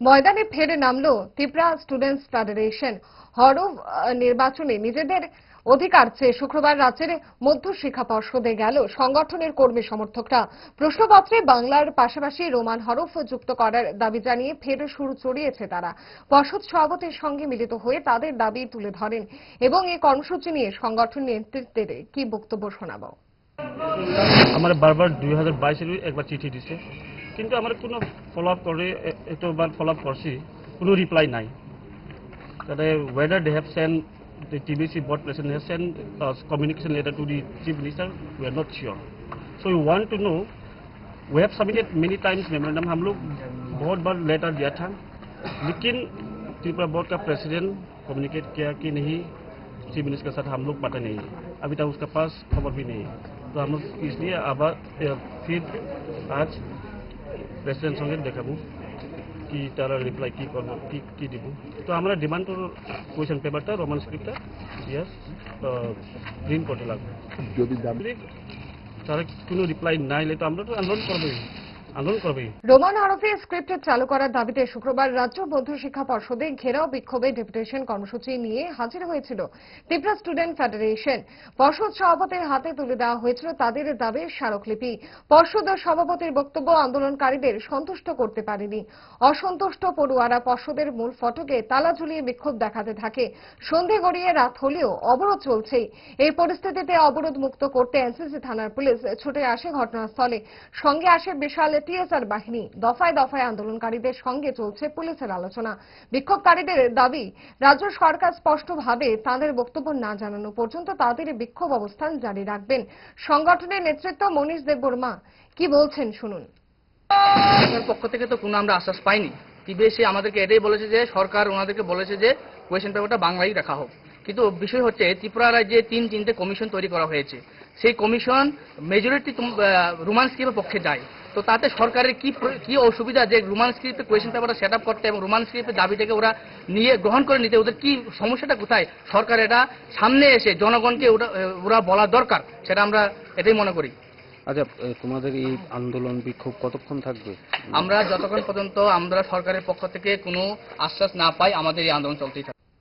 ময়দানে ফের নামলো ত্রিপুরা স্টুডেন্টস ফেডারেশন। হরফ নির্বাচনে নিজেদের অধিকার চেয়ে শুক্রবার রাজ্যের মধ্য শিক্ষা পর্ষদে গেল সংগঠনের কর্মী সমর্থকরা। প্রশ্নপত্রে বাংলার পাশাপাশি রোমান হরফ যুক্ত করার দাবি জানিয়ে ফের সুর চড়িয়েছে তারা। পর্ষদ সভাপতির সঙ্গে মিলিত হয়ে তাদের দাবি তুলে ধরেন এবং এই কর্মসূচি নিয়ে সংগঠন নেতৃত্বের কি বক্তব্য শোনাবো। আমার বারবার 2022 একবার চিঠি দিছে, কিন্তু আমার কোনো ফলো আপ করে এতবার ফলো আপ করছি, কোনো রিপ্লাই নাই। তাহলে whether they have sent the TBC board president has sent a communication letter to the chief minister, we are not sure. So we want to know, we have submitted many times memorandum, हम लोग बहुत बार letter दिया था, लेकिन Tripura board का president communicate किया कि नहीं, चीफ मिनिस्टर के साथ हम लोग पता नहीं है, अभी तक उसका पास खबर भी नहीं है। तो हम लोग इसलिए अब फिर आज প্রেসিডেন্ট সঙ্গে দেখাবো কি তারা রিপ্লাই কি করবো কি দিব। তো আমরা ডিমান্ড করব কোয়েশ্চেন পেপারটা রোমান স্ক্রিপ্টটা ইয়াস প্রিন্ট করতে লাগবে। যদি তারা কোনো রিপ্লাই না এলে তো আমরা তো আন্দোলন করবোই। রোমান হরফে স্ক্রিপ্ট চালু করার দাবিতে শুক্রবার রাজ্য মধ্য শিক্ষা পর্ষদে ঘেরাও বিক্ষোভে ডেপুটেশন কর্মসূচি নিয়ে হাজির হয়েছিল ত্রিপুরা স্টুডেন্ট ফেডারেশন। পর্ষদ সভাপতির হাতে তুলে দেওয়া হয়েছিল তাদের দাবির স্মারকলিপি। পর্ষদ সভাপতির বক্তব্য আন্দোলনকারীদের সন্তুষ্ট করতে পারেনি। অসন্তুষ্ট পড়ুয়ারা পর্ষদের মূল ফটকে তালা ঝুলিয়ে বিক্ষোভ দেখাতে থাকে। সন্ধে গড়িয়ে রাত হলেও অবরোধ চলছেই। এই পরিস্থিতিতে অবরোধ মুক্ত করতে এনসিসি থানার পুলিশ ছুটে আসে ঘটনাস্থলে। সঙ্গে আসে বিশাল টিএসআর বাহিনী। দফায় দফায় আন্দোলনকারীদের সঙ্গে চলছে পুলিশের আলোচনা। বিক্ষোভকারীদের দাবি, রাজ্য সরকার স্পষ্টভাবে তাদের বক্তব্য না জানানো পর্যন্ত তাদের বিক্ষোভ অবস্থান জারি রাখবেন। সংগঠনের নেতৃত্ব মনীষ দেববর্মা কি বলছেন শুনুন। পক্ষ থেকে তো কোনো আমরা আশ্বাস পাইনি। টিবিএসসি আমাদেরকে এটাই বলেছে যে সরকার ওনাদেরকে বলেছে যে কোয়েশ্চেন পেপারটা বাংলায় রাখা হোক, কিন্তু বিষয় হচ্ছে ত্রিপুরা রাজ্যে তিনটে কমিশন তৈরি করা হয়েছে। সেই কমিশন মেজরিটি রোমান স্ক্রিপ্টের পক্ষে যায়। তো তাতে সরকারের কি অসুবিধা যে রোমান স্ক্রিপ্টে কোয়েশ্চেন পেপারটা সেট আপ করতে এবং রোমান স্ক্রিপ্টের দাবিটাকে ওরা নিয়ে গ্রহণ করে নিতে, ওদের কি সমস্যাটা কোথায়? সরকার এটা সামনে এসে জনগণকে ওরা বলা দরকার, সেটা আমরা এটাই মনে করি। আচ্ছা, তোমাদের এই আন্দোলন বিক্ষোভ কতক্ষণ থাকবে? আমরা যতক্ষণ পর্যন্ত আমরা সরকারের পক্ষ থেকে কোনো আশ্বাস না পাই আমাদের এই আন্দোলন চলতেই থাকবে।